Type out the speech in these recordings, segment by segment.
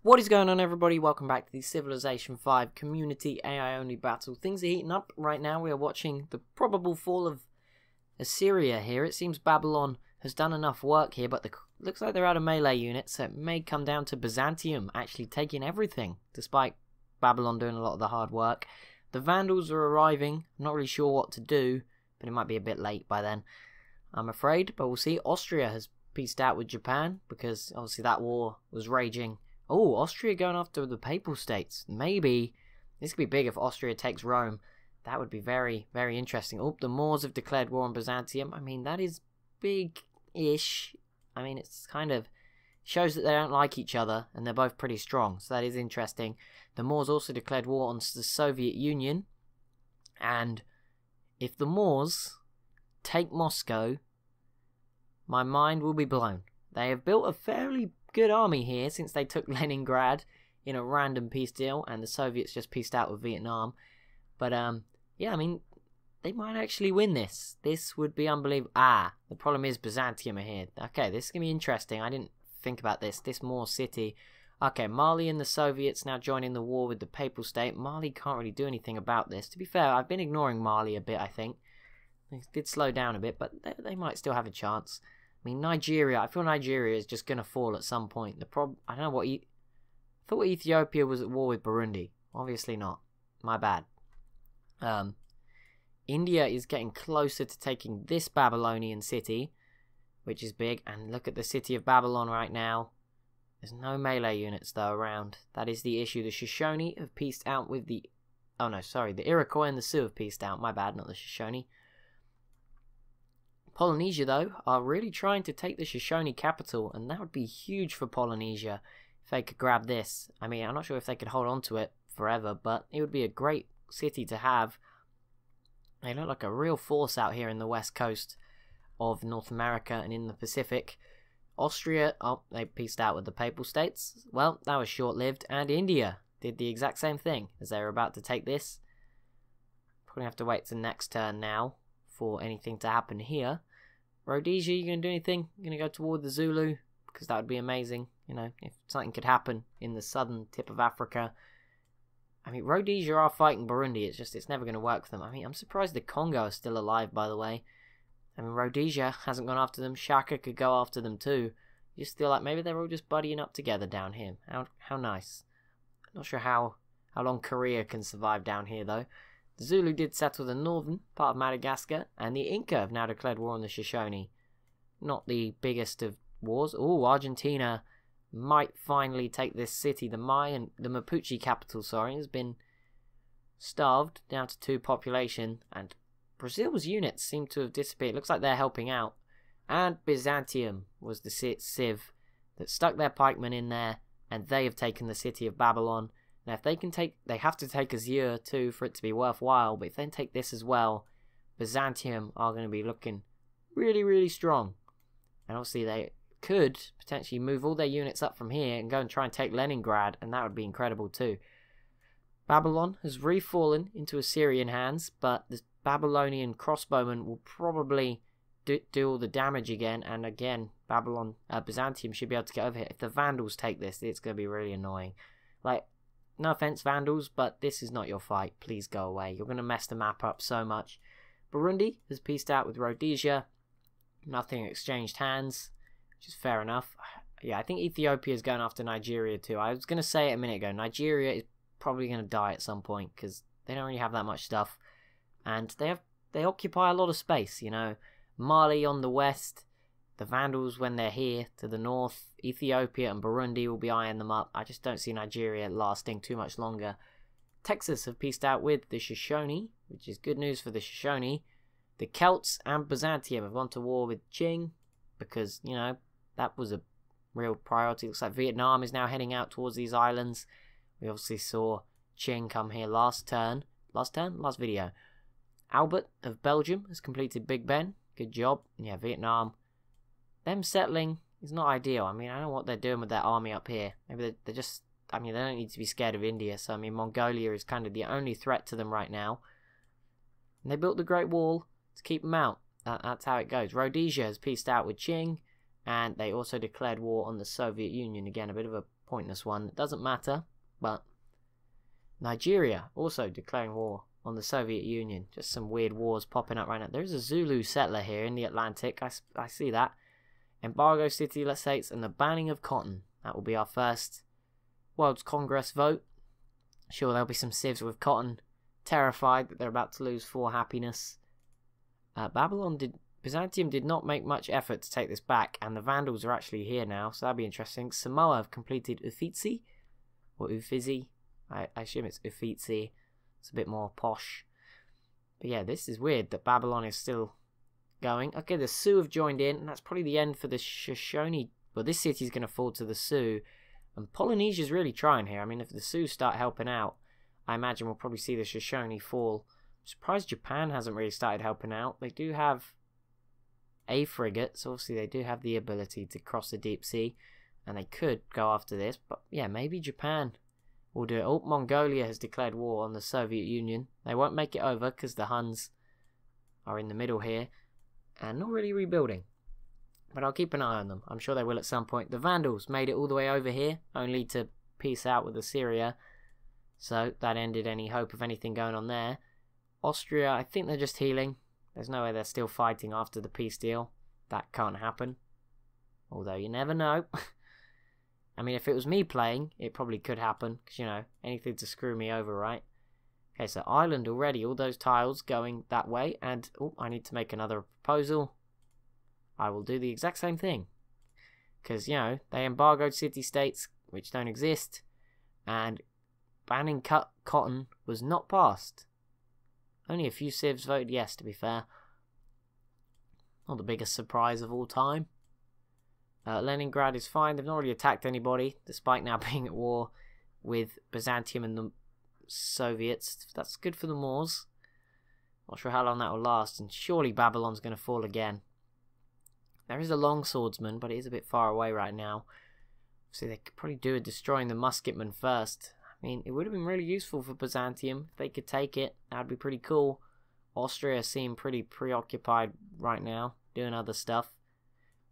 What is going on, everybody? Welcome back to the Civilization 5 Community AI Only Battle. Things are heating up right now. We are watching the probable fall of Assyria here. It seems Babylon has done enough work here, but looks like they're out of melee units, so it may come down to Byzantium actually taking everything, despite Babylon doing a lot of the hard work. The Vandals are arriving. I'm not really sure what to do, but it might be a bit late by then, I'm afraid. But we'll see. Austria has peaced out with Japan, because obviously that war was raging. Oh, Austria going after the Papal States. Maybe. This could be big if Austria takes Rome. That would be very, very interesting. Oh, the Moors have declared war on Byzantium. I mean, that is big-ish. I mean, it's kind of shows that they don't like each other, and they're both pretty strong. So that is interesting. The Moors also declared war on the Soviet Union. And if the Moors take Moscow, my mind will be blown. They have built a fairly good army here since they took Leningrad in a random peace deal, and the Soviets just peaced out with Vietnam. But yeah, I mean, they might actually win this. This would be unbelievable. The problem is Byzantium are here. Okay, this is gonna be interesting. I didn't think about this. This Moor city. Okay, Mali and the Soviets now joining the war with the Papal State. Mali can't really do anything about this. To be fair, I've been ignoring Mali a bit, I think. It did slow down a bit, but they might still have a chance. I mean, Nigeria, I feel Nigeria is just going to fall at some point. I don't know what... I thought Ethiopia was at war with Burundi. Obviously not. My bad. India is getting closer to taking this Babylonian city, which is big. And look at the city of Babylon right now. There's no melee units, though, around. That is the issue. The Shoshone have peaced out with the... Oh, no, sorry. The Iroquois and the Sioux have peaced out. My bad, not the Shoshone. Polynesia, though, are really trying to take the Shoshone capital, and that would be huge for Polynesia if they could grab this. I mean, I'm not sure if they could hold on to it forever, but it would be a great city to have. They look like a real force out here in the west coast of North America and in the Pacific. Austria, oh, they peaced out with the Papal States. Well, that was short-lived, and India did the exact same thing as they were about to take this. Probably have to wait till next turn now for anything to happen here. Rhodesia, you going to do anything? You going to go toward the Zulu? Because that would be amazing, you know, if something could happen in the southern tip of Africa. I mean, Rhodesia are fighting Burundi, it's never going to work for them. I mean, I'm surprised the Congo are still alive, by the way. I mean, Rhodesia hasn't gone after them. Shaka could go after them too. You just feel like maybe they're all just buddying up together down here. How nice. Not sure how long Korea can survive down here, though. The Zulu did settle the northern part of Madagascar, and the Inca have now declared war on the Shoshone. Not the biggest of wars. Oh, Argentina might finally take this city. The Mapuche capital, has been starved down to 2 population, and Brazil's units seem to have disappeared. Looks like they're helping out. And Byzantium was the civ that stuck their pikemen in there, and they have taken the city of Babylon. Now, if they can take... They have to take Azure, too, for it to be worthwhile. But if they take this as well, Byzantium are going to be looking really, really strong. And obviously, they could potentially move all their units up from here and go and try and take Leningrad. And that would be incredible, too. Babylon has refallen into Assyrian hands. But the Babylonian crossbowmen will probably do all the damage again. And again, Byzantium should be able to get over here. If the Vandals take this, it's going to be really annoying. Like... No offense, Vandals, but this is not your fight. Please go away. You're going to mess the map up so much. Burundi has peaced out with Rhodesia. Nothing exchanged hands, which is fair enough. Yeah, I think Ethiopia is going after Nigeria too. I was going to say it a minute ago. Nigeria is probably going to die at some point because they don't really have that much stuff. And they occupy a lot of space, you know. Mali on the west. The Vandals, when they're here to the north, Ethiopia and Burundi will be eyeing them up. I just don't see Nigeria lasting too much longer. Texas have peaced out with the Shoshone, which is good news for the Shoshone. The Celts and Byzantium have gone to war with Qing because, you know, that was a real priority. Looks like Vietnam is now heading out towards these islands. We obviously saw Qing come here last video. Albert of Belgium has completed Big Ben. Good job. Yeah, Vietnam. Them settling is not ideal. I mean, I don't know what they're doing with their army up here. Maybe they're just... I mean, they don't need to be scared of India. So, I mean, Mongolia is kind of the only threat to them right now. And they built the Great Wall to keep them out. That's how it goes. Rhodesia has peaced out with Qing. And they also declared war on the Soviet Union. Again, a bit of a pointless one. It doesn't matter, but Nigeria also declaring war on the Soviet Union. Just some weird wars popping up right now. There's a Zulu settler here in the Atlantic. I see that. Embargo city states and the banning of cotton. That will be our first World's Congress vote. Sure, there'll be some civs with cotton, terrified that they're about to lose for happiness. Byzantium did not make much effort to take this back, and the Vandals are actually here now, so that'll be interesting. Samoa have completed Uffizi, or Uffizi. I assume it's Uffizi. It's a bit more posh. But yeah, this is weird that Babylon is still going. Okay, the Sioux have joined in, and that's probably the end for the Shoshone. Well, this city's going to fall to the Sioux, and Polynesia's really trying here. I mean, if the Sioux start helping out, I imagine we'll probably see the Shoshone fall. I'm surprised Japan hasn't really started helping out. They do have a frigate, so obviously they do have the ability to cross the deep sea, and they could go after this, but yeah, maybe Japan will do it. Oh, Mongolia has declared war on the Soviet Union. They won't make it over because the Huns are in the middle here and not really rebuilding, but I'll keep an eye on them. I'm sure they will at some point. The Vandals made it all the way over here, only to peace out with Assyria, so that ended any hope of anything going on there. Austria, I think they're just healing. There's no way they're still fighting after the peace deal. That can't happen. Although you never know. I mean, if it was me playing, it probably could happen. Because, you know, anything to screw me over, right? Okay, so Ireland already. All those tiles going that way. And, oh, I need to make another proposal. I will do the exact same thing. Because, you know, they embargoed city-states, which don't exist. And banning cotton was not passed. Only a few civs voted yes, to be fair. Not the biggest surprise of all time. Leningrad is fine. They've not really attacked anybody, despite now being at war with Byzantium and the Soviets. That's good for the Moors. Not sure how long that will last, and surely Babylon's going to fall again. There is a long swordsman, but it is a bit far away right now. So they could probably do a destroying the musketmen first. I mean, it would have been really useful for Byzantium if they could take it. That'd be pretty cool. Austria seem pretty preoccupied right now, doing other stuff.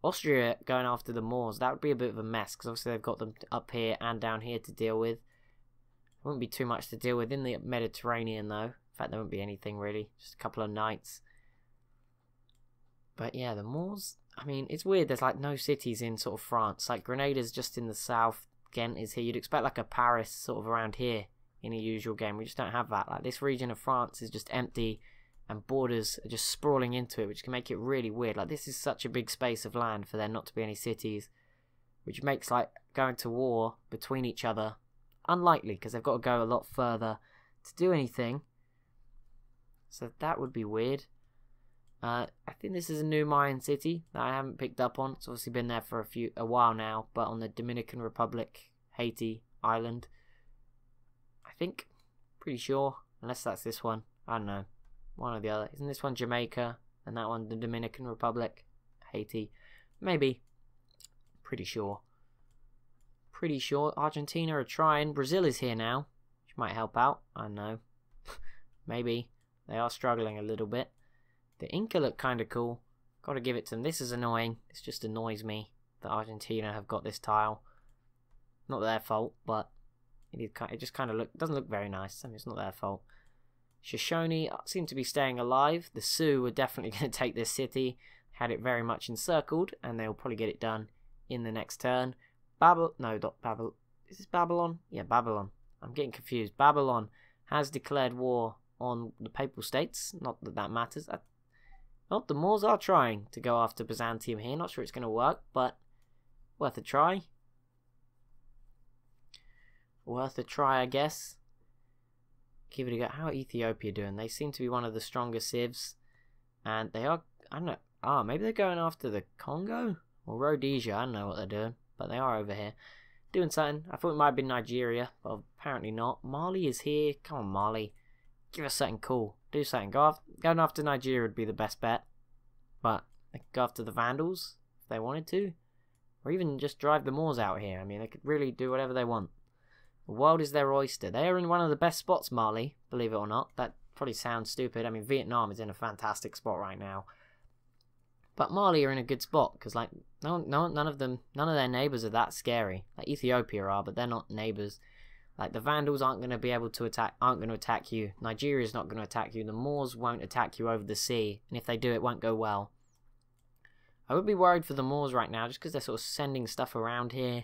Austria going after the Moors, that would be a bit of a mess, because obviously they've got them up here and down here to deal with. There wouldn't be too much to deal with in the Mediterranean, though. In fact, there wouldn't be anything, really. Just a couple of knights. But yeah, the Moors, I mean, it's weird. There's like no cities in sort of France. Like Grenada's just in the south. Ghent is here. You'd expect like a Paris sort of around here in a usual game. We just don't have that. Like this region of France is just empty and borders are just sprawling into it, which can make it really weird. Like this is such a big space of land for there not to be any cities, which makes like going to war between each other unlikely because they've got to go a lot further to do anything. So that would be weird. I think this is a new Mayan city that I haven't picked up on. It's obviously been there for a while now, but on the Dominican Republic, Haiti island. I think, pretty sure, unless that's this one. I don't know, one or the other. Isn't this one Jamaica and that one the Dominican Republic, Haiti? Maybe. Pretty sure. Pretty sure. Argentina are trying. Brazil is here now, which might help out. I don't know. Maybe. They are struggling a little bit. The Inca look kind of cool. Got to give it to them. This is annoying. This just annoys me that Argentina have got this tile. Not their fault, but it just kind of doesn't look very nice. I mean, it's not their fault. Shoshone seem to be staying alive. The Sioux are definitely going to take this city. Had it very much encircled, and they'll probably get it done in the next turn. No, not Babylon. Is this Babylon? Yeah, Babylon. I'm getting confused. Babylon has declared war on the Papal States. Not that that matters. Well, the Moors are trying to go after Byzantium here. Not sure it's going to work, but worth a try. Worth a try, I guess. Give it a go. How are Ethiopia doing? They seem to be one of the strongest civs. And they are, I don't know. Maybe they're going after the Congo? Or Rhodesia. I don't know what they're doing. But they are over here. Doing something. I thought it might have been Nigeria. But apparently not. Mali is here. Come on, Mali. Give us something cool. Do something. Going after Nigeria would be the best bet. But they could go after the Vandals if they wanted to. Or even just drive the Moors out here. I mean, they could really do whatever they want. The world is their oyster. They are in one of the best spots, Mali, believe it or not. That probably sounds stupid. I mean, Vietnam is in a fantastic spot right now. But Mali are in a good spot because like none of their neighbors are that scary. Like Ethiopia are, but they're not neighbors. Like the Vandals aren't going to be able to attack you. Nigeria's not going to attack you. The Moors won't attack you over the sea, and if they do, it won't go well. I would be worried for the Moors right now, just because they're sort of sending stuff around here.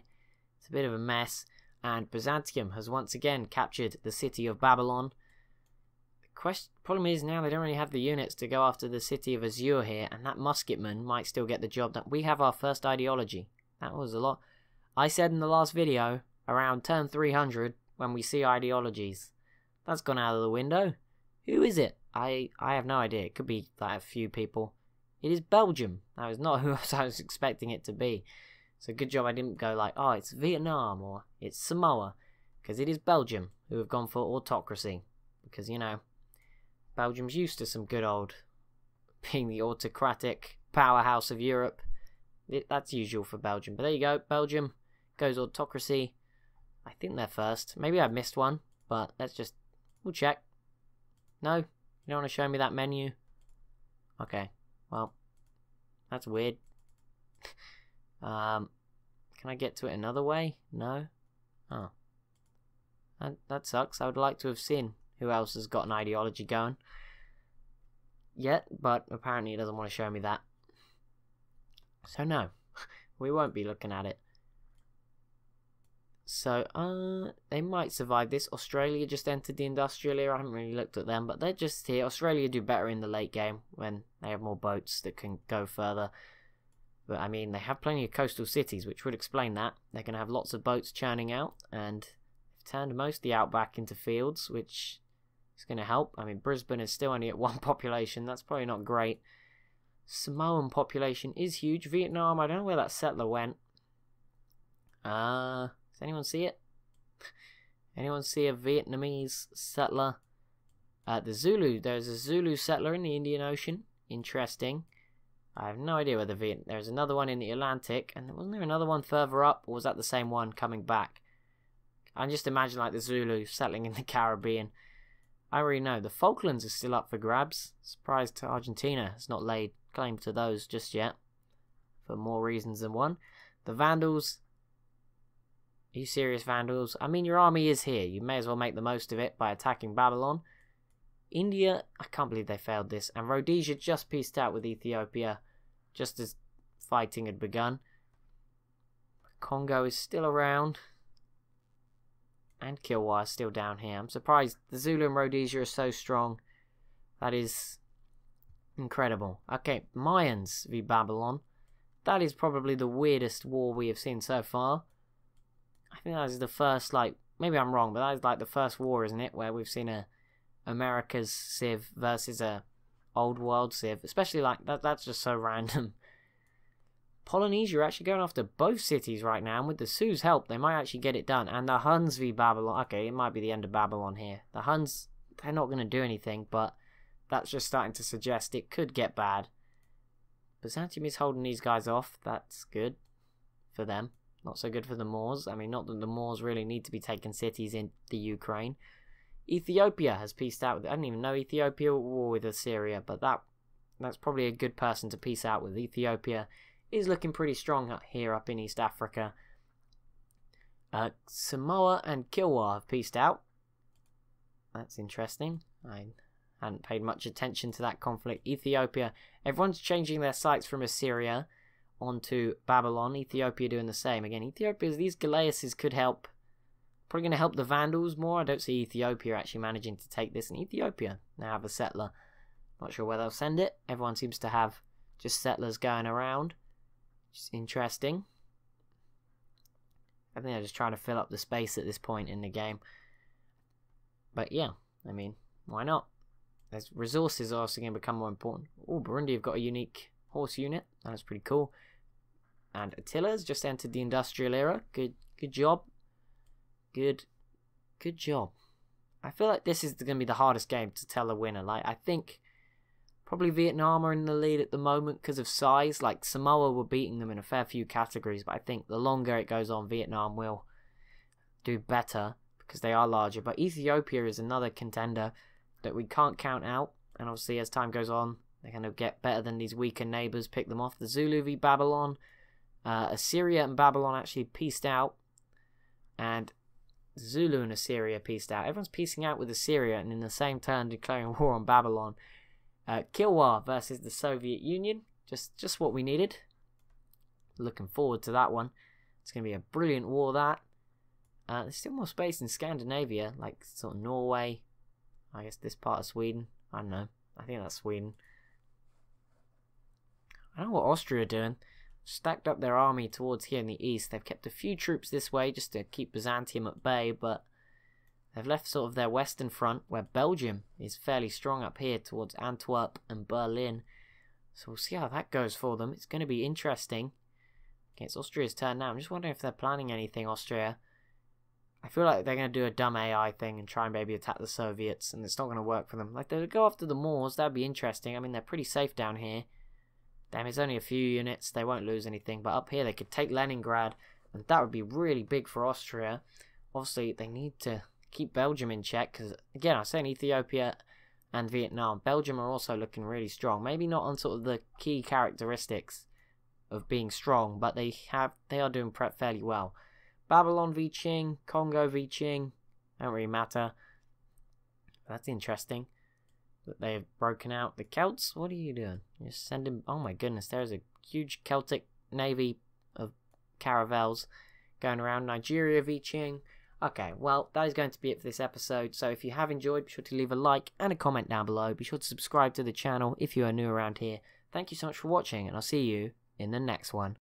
It's a bit of a mess. And Byzantium has once again captured the city of Babylon. The problem is now they don't really have the units to go after the city of Azure here, and that musketman might still get the job done. We have our first ideology. That was a lot. I said in the last video, around turn 300, when we see ideologies. That's gone out of the window. Who is it? I have no idea. It could be like a few people. It is Belgium. That was not who I was expecting it to be. So good job I didn't go like, oh, it's Vietnam or it's Samoa. Because it is Belgium who have gone for autocracy. Because, you know, Belgium's used to some good old being the autocratic powerhouse of Europe. That's usual for Belgium. But there you go. Belgium goes autocracy. I think they're first. Maybe I missed one. But we'll check. No? You don't want to show me that menu? Okay. Well, that's weird. Can I get to it another way? No? Oh. That sucks. I would like to have seen who else has got an ideology going. Yet, but apparently it doesn't want to show me that. So no. We won't be looking at it. So, they might survive this. Australia just entered the industrial era. I haven't really looked at them, but they're just here. Australia do better in the late game when they have more boats that can go further. But, I mean, they have plenty of coastal cities, which would explain that. They're going to have lots of boats churning out, and they've turned most of the outback into fields, which is going to help. I mean, Brisbane is still only at 1 population. That's probably not great. Samoan population is huge. Vietnam, I don't know where that settler went. Does anyone see it? Anyone see a Vietnamese settler? The Zulu. There's a Zulu settler in the Indian Ocean. Interesting. I have no idea whether there's another one in the Atlantic, and wasn't there another one further up, or was that the same one coming back? I just imagine like the Zulu settling in the Caribbean. I already know. The Falklands are still up for grabs. Surprised Argentina has not laid claim to those just yet, for more reasons than one. The Vandals. Are you serious, Vandals? I mean, your army is here. You may as well make the most of it by attacking Babylon. India, I can't believe they failed this. And Rhodesia just pieced out with Ethiopia, just as fighting had begun. Congo is still around. And Kilwa is still down here. I'm surprised the Zulu and Rhodesia are so strong. That is incredible. Okay, Mayans v Babylon. That is probably the weirdest war we have seen so far. I think that is the first, like, maybe I'm wrong, but that is like the first war, isn't it? Where we've seen a America's Civ versus a old world Civ. Especially like, that's just so random. Polynesia are actually going after both cities right now, and with the Sioux' help, they might actually get it done. And the Huns v Babylon. Okay, it might be the end of Babylon here. The Huns, they're not going to do anything, but that's just starting to suggest it could get bad. Byzantium is holding these guys off. That's good for them. Not so good for the Moors. I mean, not that the Moors really need to be taking cities in the Ukraine. Ethiopia has peaced out with... I didn't even know Ethiopia were war with Assyria, but that's probably a good person to peace out with. Ethiopia is looking pretty strong here up in East Africa. Samoa and Kilwa have peaced out. That's interesting. I hadn't paid much attention to that conflict. Ethiopia, everyone's changing their sights from Assyria onto Babylon. Ethiopia doing the same. Again, Ethiopia, these Galeases could help. Probably going to help the Vandals more. I don't see Ethiopia actually managing to take this. And Ethiopia now have a settler. Not sure where they'll send it. Everyone seems to have just settlers going around. Which is interesting. I think they're just trying to fill up the space at this point in the game. But yeah, I mean, why not? There's resources are also going to become more important. Oh, Burundi have got a unique horse unit. That's pretty cool. And Attila's just entered the industrial era. Good job. Good job. I feel like this is going to be the hardest game to tell a winner. Like, I think probably Vietnam are in the lead at the moment because of size. Like, Samoa were beating them in a fair few categories, but I think the longer it goes on, Vietnam will do better because they are larger. But Ethiopia is another contender that we can't count out. And obviously, as time goes on, They're going to get better than these weaker neighbours, pick them off. The Zulu v Babylon. Assyria and Babylon actually peaced out. And Zulu and Assyria peaced out. Everyone's peacing out with Assyria and in the same turn declaring war on Babylon. Kilwa versus the Soviet Union. Just what we needed. Looking forward to that one. It's going to be a brilliant war, that. There's still more space in Scandinavia, like sort of Norway. I guess this part of Sweden. I don't know. I think that's Sweden. I don't know what Austria are doing. Stacked up their army towards here in the east. They've kept a few troops this way just to keep Byzantium at bay, but they've left sort of their western front, where Belgium is fairly strong up here towards Antwerp and Berlin. So we'll see how that goes for them. It's going to be interesting. Okay, it's Austria's turn now. I'm just wondering if they're planning anything, Austria. I feel like they're going to do a dumb AI thing and try and maybe attack the Soviets, and it's not going to work for them. Like, they'll go after the Moors. That'd be interesting. I mean, they're pretty safe down here. Damn, it's only a few units. They won't lose anything. But up here, they could take Leningrad, and that would be really big for Austria. Obviously, they need to keep Belgium in check, because, again, I was saying Ethiopia and Vietnam. Belgium are also looking really strong. Maybe not on sort of the key characteristics of being strong, but they are doing fairly well. Babylon v Qing, Congo v Qing, don't really matter. That's interesting that they've broken out. The Celts, what are you doing? You're sending, oh my goodness, there's a huge Celtic navy of caravels going around. Nigeria v Qing. Okay, well, that is going to be it for this episode. So if you have enjoyed, be sure to leave a like and a comment down below. Be sure to subscribe to the channel if you are new around here. Thank you so much for watching, and I'll see you in the next one.